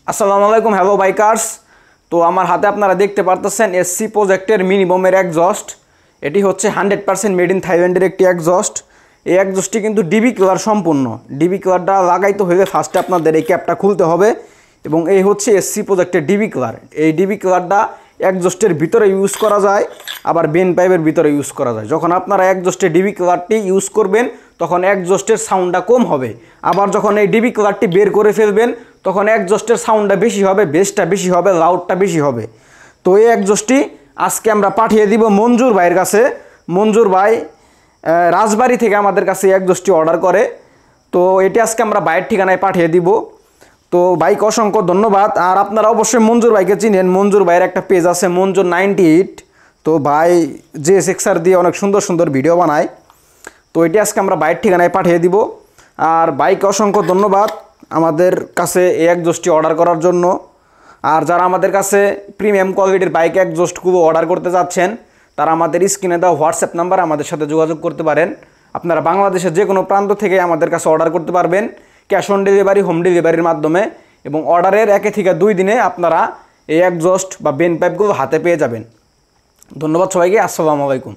আসসালামু আলাইকুম, hello bikers. তো আমার হাতে আপনারা দেখতে পারতেছেন এসসি প্রজেক্টের মিনিমমের একজস্ট। এটি হচ্ছে 100% মেড ইন থাইল্যান্ডের একটি একজস্ট। এই একজস্টটি কিন্তু ডিবি কিলার সম্পূর্ণ। ডিবি কিলারটা লাগাইতে হলে ফার্স্টে আপনাদের এই ক্যাপটা খুলতে হবে এবং এই হচ্ছে এসসি প্রজেক্টের ডিবি কিলার। এই ডিবি কিলারটা একজস্টের ভিতরে ইউজ করা যায়, আবার বেন পাইপের ভিতরে ইউজ করা যায়। যখন আপনারা একজস্টের ডিবি কিলারটি ইউজ করবেন তখন একজস্টের সাউন্ডটা কম হবে, আবার যখন এই ডিবি কিলারটি বের করে ফেলবেন তখন একজস্টের সাউন্ডটা বেশি হবে, বেসটা বেশি হবে, লাউডটা বেশি হবে। তো এই একজস্টটি আজকে আমরা পাঠিয়ে দিব মঞ্জুর ভাইয়ের কাছে। মঞ্জুর ভাই রাজবাড়ী থেকে আমাদের কাছে একজস্টটি অর্ডার করে। তো এটি আজকে আমরা ভাইয়ের ঠিকানায় পাঠিয়ে দিব। তো ভাইকে অসংখ্য ধন্যবাদ। আর আপনারা অবশ্যই মঞ্জুর ভাইকে চিনেন, মঞ্জুর ভাইয়ের একটা পেজ আছে মঞ্জুর 98। তো ভাই JSXR দিয়ে অনেক সুন্দর সুন্দর ভিডিও বানায়। তো এটি আজকে আমরা ভাইয়ের ঠিকানায় পাঠিয়ে দিব। আর ভাইকে অসংখ্য ধন্যবাদ আমাদের কাছে এই একজস্টটি অর্ডার করার জন্য। আর যারা আমাদের কাছে প্রিমিয়াম কোয়ালিটির বাইক একজস্টগুলো অর্ডার করতে যাচ্ছেন তারা আমাদের স্ক্রিনে দেওয়া হোয়াটসঅ্যাপ নাম্বারে আমাদের সাথে যোগাযোগ করতে পারেন। আপনারা বাংলাদেশের যে কোনো প্রান্ত থেকে আমাদের কাছে অর্ডার করতে পারবেন, ক্যাশ অন ডেলিভারি, হোম ডেলিভারির মাধ্যমে। এবং অর্ডারের 1 থেকে 2 দিনে আপনারা এই একজস্ট বা বেন পাইপগুলো হাতে পেয়ে যাবেন। ধন্যবাদ সবাইকে। আসসালামু আলাইকুম।